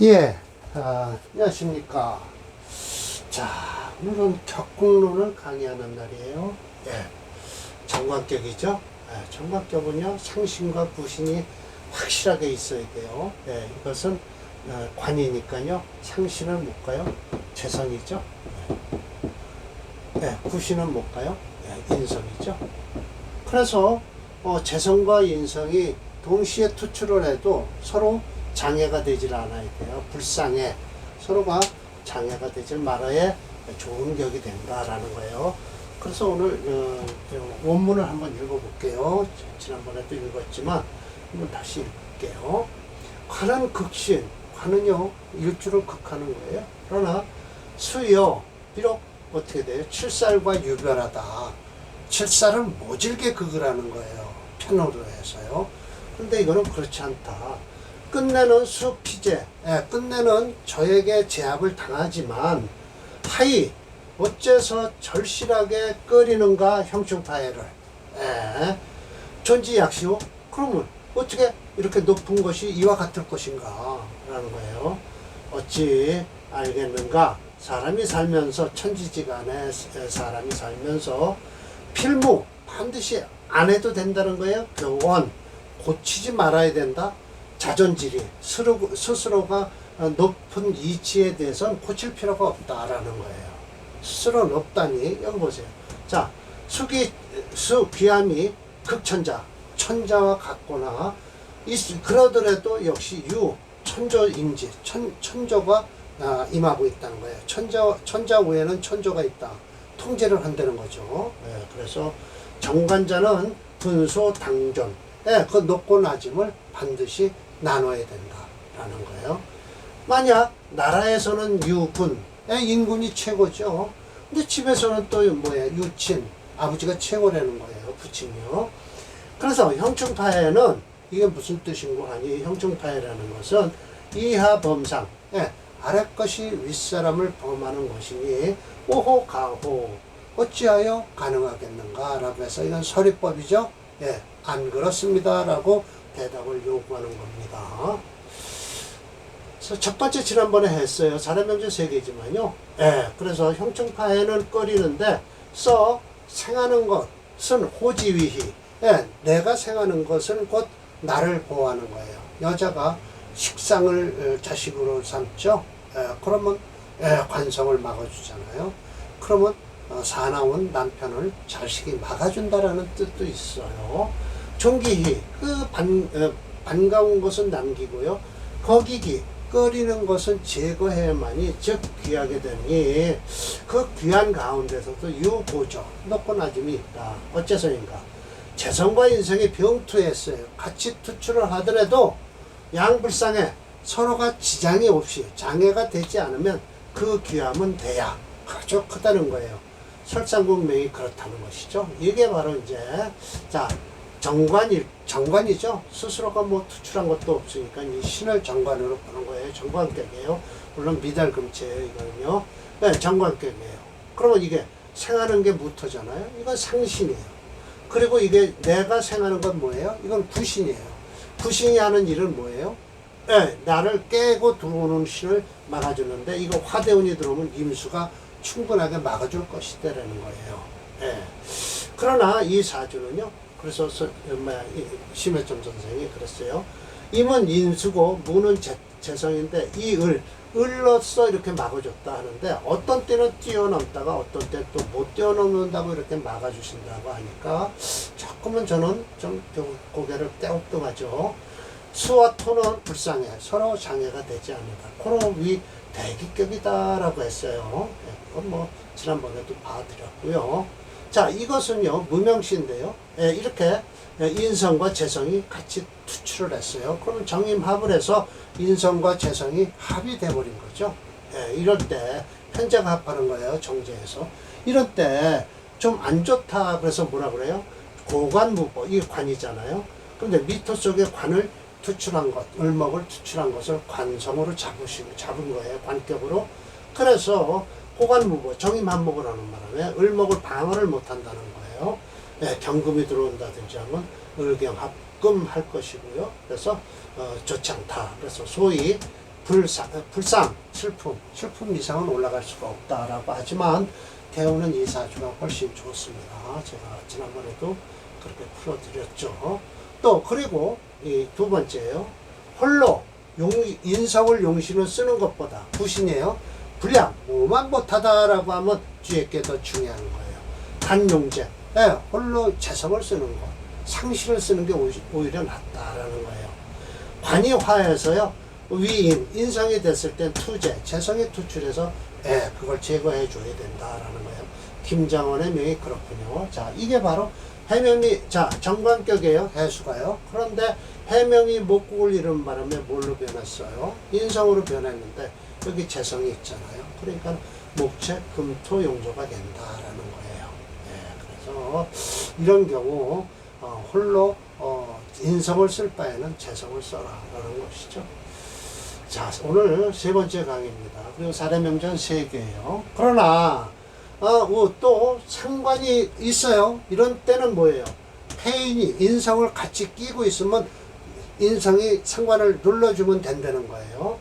예, 안녕하십니까. 자, 오늘은 격국론을 강의하는 날이에요. 예, 정관격이죠. 예, 정관격은요, 상신과 구신이 확실하게 있어야 돼요. 예, 이것은 관이니까요, 상신은 못 가요. 재성이죠. 예, 구신은 못 가요. 예, 인성이죠. 그래서 재성과 인성이 동시에 투출을 해도 서로 장애가 되질 않아야 돼요. 불상해. 서로가 장애가 되질 말아야 좋은 격이 된다라는 거예요. 그래서 오늘 원문을 한번 읽어볼게요. 지난번에도 읽었지만 한번 다시 읽을게요. 관은 극신. 관은요, 일주를 극하는 거예요. 그러나 수여, 비록 어떻게 돼요? 칠살과 유별하다. 칠살은 모질게 극을 하는 거예요. 편으로 해서요. 근데 이거는 그렇지 않다. 끝내는 수피제, 끝내는 저에게 제압을 당하지만 하이 어째서 절실하게 끓이는가 형충파해를 존지약시오. 그러면 어떻게 이렇게 높은 것이 이와 같을 것인가 라는 거예요. 어찌 알겠는가. 사람이 살면서 천지지간에 사람이 살면서 필무 반드시 안 해도 된다는 거예요. 교원 고치지 말아야 된다. 자존질이 스스로가 높은 이치에 대해서는 고칠 필요가 없다라는 거예요. 스스로는 없다니. 여기 보세요. 자, 수귀함이 극천자, 천자와 같거나 그러더라도 역시 천조인지, 천조가 임하고 있다는 거예요. 천자 외에는 천조가 있다. 통제를 한다는 거죠. 예, 그래서 정관자는 분소 당존, 그 높고 낮음을 반드시 나눠야 된다라는 거예요. 만약 나라에서는 유군, 인군이 최고죠. 근데 집에서는 또 뭐예요? 유친, 아버지가 최고라는 거예요. 부친이요. 그래서 형충파해는 이게 무슨 뜻인고 하니, 형충파해라는 것은 이하범상, 아래 것이 윗사람을 범하는 것이니 오호 가호 어찌하여 가능하겠는가 라고 해서 이건 서리법이죠. 안 그렇습니다 라고 대답을 요구하는 겁니다. 그래서 첫 번째 지난번에 했어요. 사람 명제 3개지만요. 그래서 형충파해는 꺼리는데 생하는 것은 호지위히. 내가 생하는 것은 곧 나를 보호하는 거예요. 여자가 식상을 자식으로 삼죠. 그러면 관성을 막아주잖아요. 그러면 사나운 남편을 자식이 막아준다라는 뜻도 있어요. 종기희, 반가운 것은 남기고요. 거기기, 끓이는 것은 제거해야만이 즉 귀하게 되니 그 귀한 가운데서도 유보조, 높고 낮음이 있다. 어째서인가? 재성과 인성이 병투했어요. 같이 투출을 하더라도 양불상에 서로가 지장이 없이 장애가 되지 않으면 그 귀함은 돼야 아주 크다는 거예요. 설상국명이 그렇다는 것이죠. 이게 바로 이제 자 정관이죠. 스스로가 뭐 투출한 것도 없으니까 이 신을 정관으로 보는 거예요. 정관격이에요. 물론 미달금체예요. 이거는요. 정관격이에요. 그러면 이게 생하는 게 무토잖아요. 이건 상신이에요. 그리고 이게 내가 생하는 건 뭐예요? 이건 구신이에요. 구신이 하는 일은 뭐예요? 나를 깨고 들어오는 신을 막아주는데 이거 화대운이 들어오면 임수가 충분하게 막아줄 것이다라는 거예요. 그러나 이 사주는요. 그래서 심해점 선생이 그랬어요. 임은 인수고 무는 재성인데 이 을로서 이렇게 막아줬다 하는데 어떤 때는 뛰어넘다가 어떤 때 또 못 뛰어넘는다고 이렇게 막아주신다고 하니까 조금은 저는 좀 고개를 떼옥동하죠. 수와 토는 불쌍해. 서로 장애가 되지 않는다. 코로 위 대기격이다라고 했어요. 그건 뭐 지난번에도 봐드렸고요. 자, 이것은요 무명시인데요. 이렇게 인성과 재성이 같이 투출을 했어요. 그러면 정임합을 해서 인성과 재성이 합이 돼버린 거죠. 이럴 때 편제가 합하는 거예요. 정제에서. 이럴 때 좀 안 좋다. 그래서 뭐라 그래요? 고관무보. 이게 관이잖아요. 그런데 미토 속에 관을 투출한 것, 을목을 투출한 것을 관성으로 잡은 거예요. 관격으로. 그래서 호관무보, 정임합목을 하는 바람에 을목을 방어를 못한다는 거예요. 경금이 들어온다든지 하면 을경합금 할 것이고요. 그래서 좋지 않다. 그래서 소위 불상, 슬픔 이상은 올라갈 수가 없다라고 하지만 대우는 이 사주가 훨씬 좋습니다. 제가 지난번에도 그렇게 풀어드렸죠. 또 그리고 이 두 번째예요. 홀로 인성을 용신을 쓰는 것보다 부신이에요. 불량, 뭐만 못하다라고 하면 뒤에 게 더 중요한 거예요. 단용제, 네, 홀로 재성을 쓰는 것, 상실을 쓰는 게 오히려 낫다라는 거예요. 관이화해서요, 위인, 인성이 됐을 땐 투재, 재성이 투출해서 그걸 제거해 줘야 된다라는 거예요. 김장원의 명이 그렇군요. 자, 이게 바로 해명이, 자, 정관격이에요. 해수가요. 그런데 해명이 목국을 잃은 바람에 뭘로 변했어요? 인성으로 변했는데 여기 재성이 있잖아요. 그러니까 목체, 금토, 용조가 된다라는 거예요. 그래서 이런 경우 홀로 인성을 쓸 바에는 재성을 써라라는 것이죠. 자, 오늘 세 번째 강의입니다. 그리고 사례명전 3개예요. 그러나 또 상관이 있어요. 이런 때는 뭐예요? 폐인이 인성을 같이 끼고 있으면 인성이 상관을 눌러주면 된다는 거예요.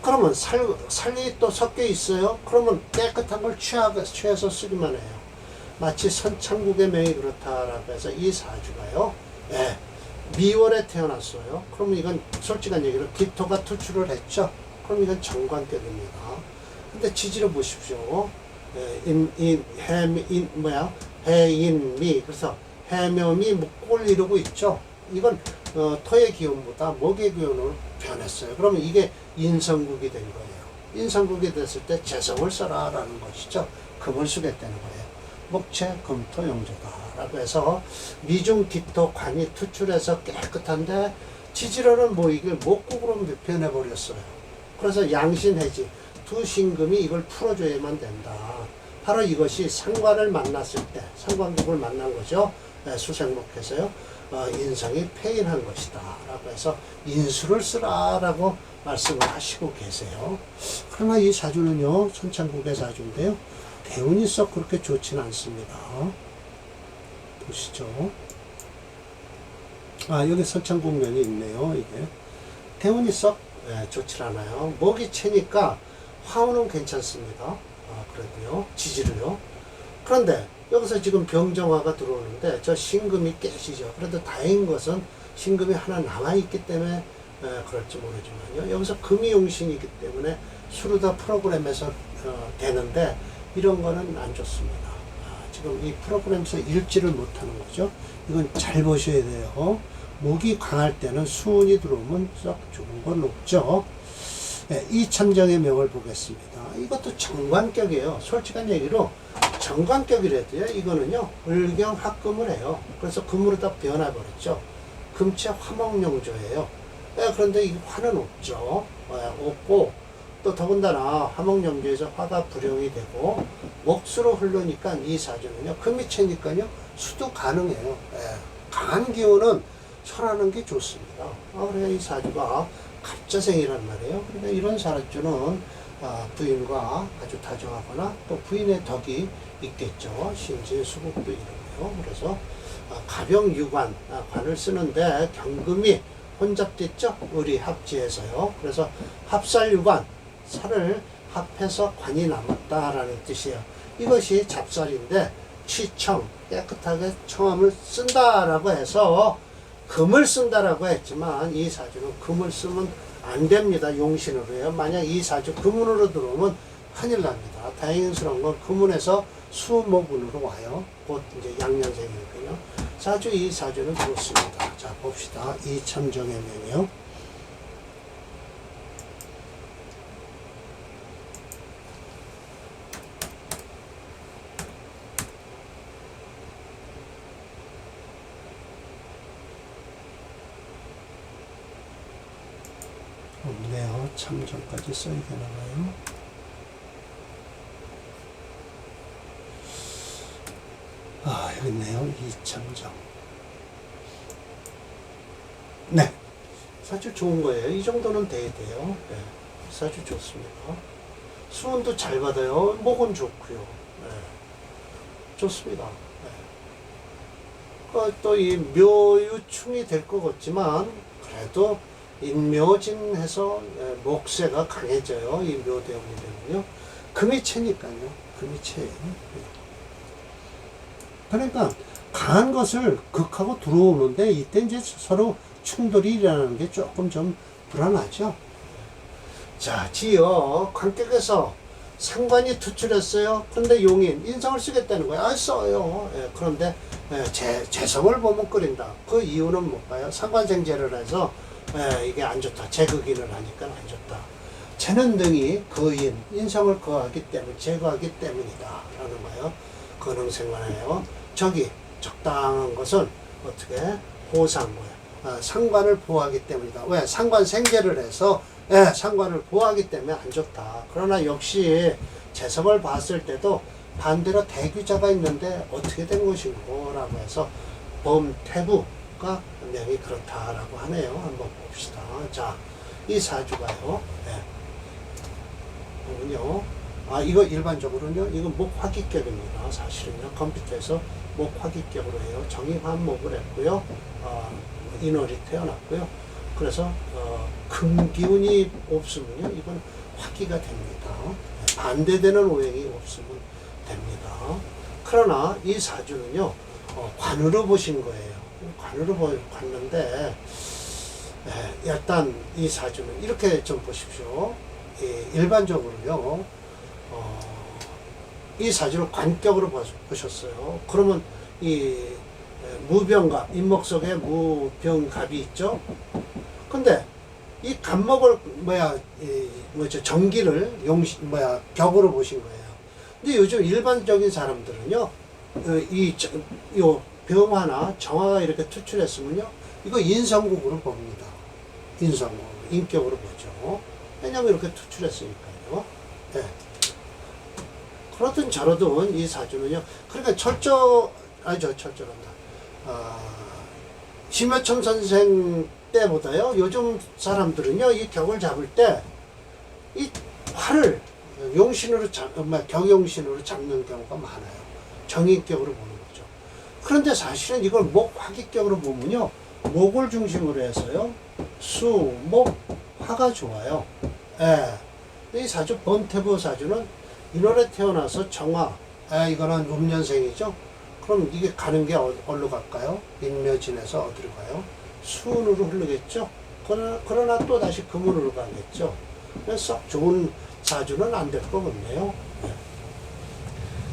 그러면 살이 또 섞여 있어요. 그러면 깨끗한 걸 취해서 쓰기만 해요. 마치 선창국의 명이 그렇다라고 해서 이 사주가요. 미월에 태어났어요. 그러면 이건 솔직한 얘기로 기토가 투출을 했죠. 그럼 이건 정관격입니다. 근데 지지를 보십시오. 해인미, 그래서 해묘미 목골 이루고 있죠. 이건 토의 기운보다 목의 기운으로 변했어요. 그러면 이게 인성국이 된 거예요. 인성국이 됐을 때 재성을 써라라는 것이죠. 금을 쓰겠다는 거예요. 목체, 금토, 용조다라고 해서 미중, 기토, 관이 투출해서 깨끗한데 지지로는 뭐 이게 목국으로 변해버렸어요. 그래서 양신해지, 두 신금이 이걸 풀어줘야만 된다. 바로 이것이 상관을 만났을 때, 상관국을 만난 거죠. 수생목해서요. 인성이 폐인한 것이다. 라고 해서 인수를 쓰라라고 말씀을 하시고 계세요. 그러나 이 사주는요, 선창국의 사주인데요. 대운이 썩 그렇게 좋지는 않습니다. 보시죠. 여기 선창국면이 있네요. 이게. 대운이 썩 좋지 않아요. 목이 채니까 화운은 괜찮습니다. 그래도요, 지지를요. 그런데 여기서 지금 병정화가 들어오는데 저 신금이 깨지죠. 그래도 다행인 것은 신금이 하나 남아있기 때문에 그럴지 모르지만요. 여기서 금이 용신이기 때문에 수루다 프로그램에서 되는데 이런 거는 안 좋습니다. 지금 이 프로그램에서 읽지를 못하는 거죠. 이건 잘 보셔야 돼요. 목이 강할 때는 수운이 들어오면 썩 좋은 건 없죠. 이 참정의 명을 보겠습니다. 이것도 정관격이에요. 솔직한 얘기로 정관격이라도요. 이거는요. 을경합금을 해요. 그래서 금으로 다 변해버렸죠. 금체 화목용조예요. 그런데 이 화는 없죠. 없고 또 더군다나 화목용조에서 화가 불용이 되고 목수로 흐르니까 이 사주는요. 금이 채니까요. 수도 가능해요. 강한 기운은 설하는 게 좋습니다. 그래서 이 사주가 갑자생이란 말이에요. 그러니까 이런 사주는 부인과 아주 다정하거나 또 부인의 덕이 있겠죠. 신진 수국도 이러고요. 그래서 가병유관, 관을 쓰는데 경금이 혼잡됐죠. 을이 합지해서요. 그래서 합살유관, 살을 합해서 관이 남았다라는 뜻이에요. 이것이 잡살인데 취청, 깨끗하게 청함을 쓴다라고 해서 금을 쓴다라고 했지만 이 사주는 금을 쓰면 안 됩니다. 용신으로요. 만약 이 사주 금운으로 들어오면 큰일 납니다. 다행스러운 건 금운에서 수목운으로 와요. 곧 이제 양년생이니까요. 사주 이 사주는 좋습니다. 자, 봅시다. 이 참정의 명이요. 없네요. 참정까지 써야 되나봐요. 여기 있네요. 이참정. 네. 사주 좋은 거예요. 이 정도는 돼야 돼요. 네. 사주 좋습니다. 수운도 잘 받아요. 목은 좋고요. 네. 좋습니다. 네. 또 이 묘유충이 될 것 같지만 그래도 인묘진해서 목세가 강해져요. 이 묘대운이 되면요. 금이 채니까요. 금이 채예요. 그러니까 강한 것을 극하고 들어오는데 이때 이제 서로 충돌이 일어나는 게 조금 좀 불안하죠. 자, 지어 관격에서 상관이 투출했어요. 그런데 용인 인성을 쓰겠다는 거예요. 아, 써요. 예, 그런데 재성을 보면 끓인다. 그 이유는 뭘까요? 상관생재를 해서 이게 안 좋다. 재극인을 하니까 안 좋다. 재는 등이 거인, 인성을 거하기 때문, 제거하기 때문이다. 라는 거예요. 근응생관해요. 저기 적당한 것은 어떻게 호상 뭐야? 상관을 보호하기 때문이다. 왜? 상관생재를 해서 상관을 보호하기 때문에 안 좋다. 그러나 역시 재성을 봤을 때도 반대로 대규자가 있는데 어떻게 된 것인고 라고 해서 범태부가 분명히 그렇다라고 하네요. 한번 봅시다. 자, 이 사주가요. 보면요. 이거 일반적으로는요. 이거 목화기격입니다. 사실은요. 컴퓨터에서 목화기격으로 해요. 정의환목을 했고요. 인월이 태어났고요. 그래서 금기운이 없으면요. 이건 화기가 됩니다. 반대되는 오행이 없으면 됩니다. 그러나 이 사주는요. 관으로 보신 거예요. 관으로 봤는데 일단 이 사주는 이렇게 좀 보십시오. 일반적으로요. 이 사주를 관격으로 보셨어요. 그러면 이 무병갑, 인목 속에 무병갑이 있죠. 근데 이 갑목을 정기를 격으로 보신 거예요. 근데 요즘 일반적인 사람들은요, 요 병화나 정화가 이렇게 투출했으면요, 이거 인성국으로 봅니다. 인성국, 인격으로 보죠. 왜냐면 이렇게 투출했으니까요. 네. 그러든 저러든 이 사주는요, 그러니까 철저한다. 심여첨 선생 때보다요, 요즘 사람들은요, 이 격을 잡을 때, 이 활을 용신으로 격용신으로 잡는 경우가 많아요. 정인격으로 보는 거죠. 그런데 사실은 이걸 목화기격으로 보면요, 목을 중심으로 해서요, 수, 목, 화가 좋아요. 이 사주, 범태부 사주는 인월에 태어나서 정화, 이거는 음년생이죠. 그럼 이게 가는 게 어디로 갈까요? 인묘진에서 어디로 가요? 수운으로 흐르겠죠. 그러나 또 다시 금운으로 가겠죠. 그래서 썩 좋은 사주는 안 될 것 같네요.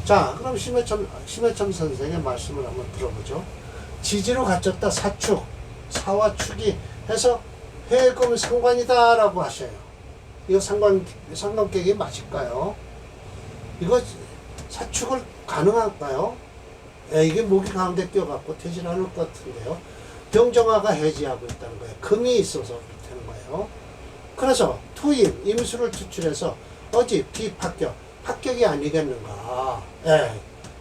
자, 그럼 심해첨 선생의 말씀을 한번 들어보죠. 지지로 갖췄다 사축, 사와 축이 해서 해금 상관이다라고 하셔요. 이거 상관객이 맞을까요? 이거 사축을 가능할까요? 이게 목이 가운데 껴갖고 되질 않을 것 같은데요. 병정화가 해지하고 있다는 거예요. 금이 있어서 그렇다는 거예요. 그래서 투임, 임수를 투출해서 비합격, 합격이 아니겠는가.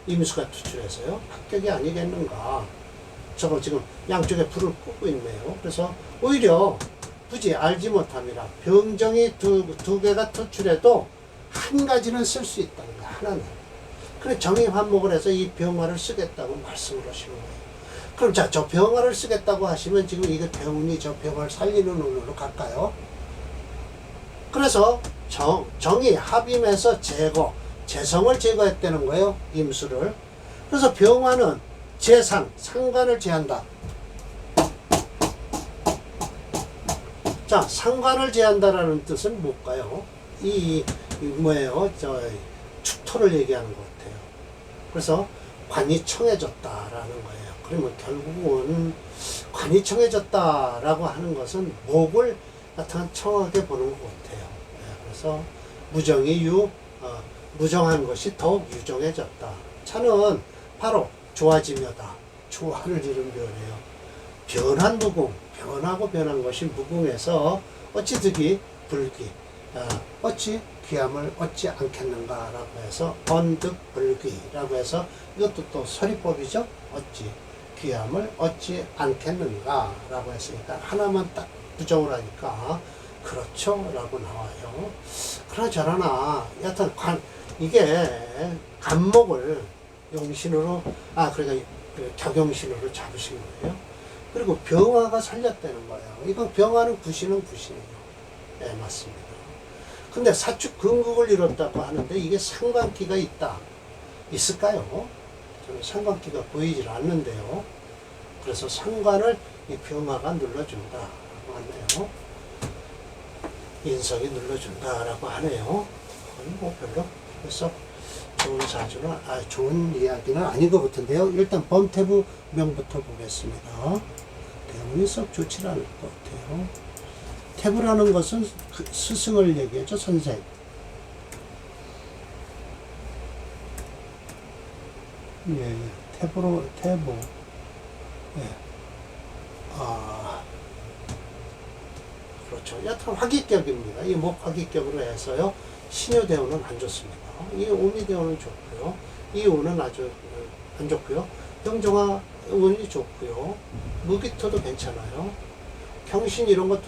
임수가 투출해서요. 합격이 아니겠는가. 저거 지금 양쪽에 불을 끄고 있네요. 그래서 오히려 굳이 알지 못함이라 병정이 두 개가 투출해도 한 가지는 쓸 수 있다는 거야. 하나는. 그래 정의환목을 해서 이 병화를 쓰겠다고 말씀을 하시는 거예요. 그럼 자, 저 병화를 쓰겠다고 하시면 지금 이게 병운이 저 병화를 살리는 운으로 갈까요? 그래서 정의 합임해서 재성을 제거했다는 거예요. 임수를. 그래서 병화는 상관을 제한다. 자, 상관을 제한다라는 뜻은 뭘까요? 뭐예요? 축토를 얘기하는 것 같아요. 그래서 관이 청해졌다라는 거예요. 그러면 결국은 관이 청해졌다라고 하는 것은 목을 나타난 청하게 보는 것 같아요. 그래서 무정한 것이 더욱 유정해졌다. 차는 바로 조화지묘다. 조화를 이룬 묘래요. 변한 무궁, 변하고 변한 것이 무궁해서 어찌 득이 불귀, 어찌 귀함을 얻지 않겠는가라고 해서 언득불귀라고 해서 이것도 또 서리법이죠. 어찌 귀함을 얻지 않겠는가라고 했으니까 하나만 딱 부정을 하니까 그렇죠 라고 나와요. 그러나 저러나 여하튼 이게 간목을 용신으로 그러니까 격용신으로 잡으신 거예요. 그리고 병화가 살렸다는 거예요. 이건 병화는 구신은 구신이에요. 네, 맞습니다. 근데 사축 근국을 이뤘다고 하는데 이게 상관기가 있을까요? 저는 상관기가 보이질 않는데요. 그래서 상관을 이 병화가 눌러준다라고 하네요. 인석이 눌러준다라고 하네요. 뭐 별로 그래서 좋은 사주는 좋은 이야기는 아닌 것 같은데요. 일단 범태부명부터 보겠습니다. 대운이 썩 좋지 않을 것 같아요. 태부라는 것은 스승을 얘기하죠. 선생. 예, 태부. 예. 그렇죠. 여튼 화기격입니다. 이 목 화기격으로 해서요. 신유대운은 안 좋습니다. 이 오미대운은 좋고요. 이 운은 아주 안 좋고요. 병정화 운이 좋고요. 무기토도 괜찮아요. 평신 이런 거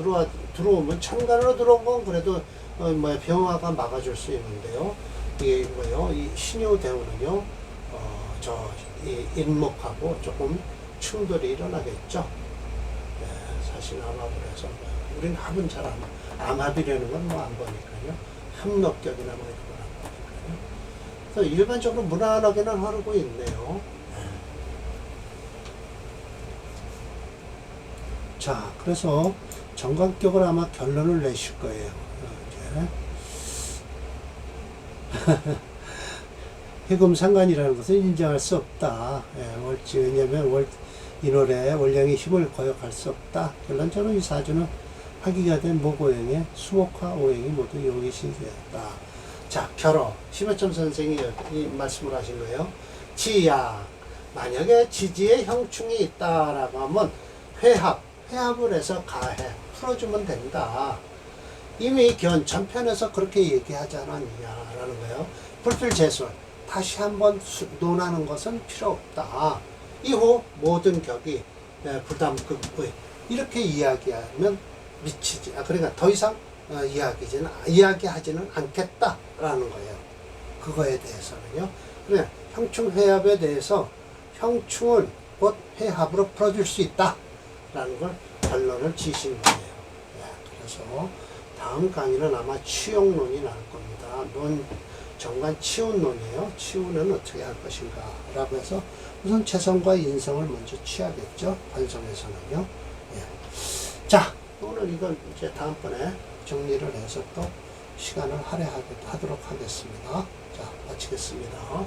들어오면 천간으로 들어온 건 그래도 병화가 막아줄 수 있는데요. 이게 뭐요? 이 신유대운은요. 이 인목하고 조금 충돌이 일어나겠죠. 네, 사실 암합을 해서 우리는 합은 잘 암합이라는 건 뭐 안 보니까요. 합력격이나 뭐 이런 건 안 보니까요. 그래서 일반적으로 무난하게는 흐르고 있네요. 네. 자, 그래서 정관격을 아마 결론을 내실 거예요. 이제. 해금상관이라는 것은 인정할 수 없다. 예, 왜냐하면 인월에 월령의 힘을 거역할 수 없다. 결론적으로 이 사주는 화기가 된 목오행에 수목화 오행이 모두 용의시 되었다. 자, 결혼. 심해점 선생이 이 말씀을 하신 거예요. 지약. 만약에 지지에 형충이 있다라고 하면 회합을 해서 가해. 풀어주면 된다. 이미 전편에서 그렇게 얘기하지 않았느냐라는 거예요. 불필재술. 다시 한번 논하는 것은 필요 없다. 이후 모든 격이 부담급의 이렇게 이야기하면 미치지. 그러니까 더 이상 이야기하지는 않겠다라는 거예요. 그거에 대해서는요. 그래 형충회합에 대해서 형충을 곧 회합으로 풀어줄 수 있다라는 걸 결론을 지신 거예요. 그래서 다음 강의는 아마 치용론이 나올 겁니다. 정관 치운론이에요. 치운은 어떻게 할 것인가 라고 해서 우선 재성과 인성을 먼저 취하겠죠. 관성에서는요. 예. 자, 오늘 이건 이제 다음번에 정리를 해서 또 시간을 할애하도록 하겠습니다. 자, 마치겠습니다.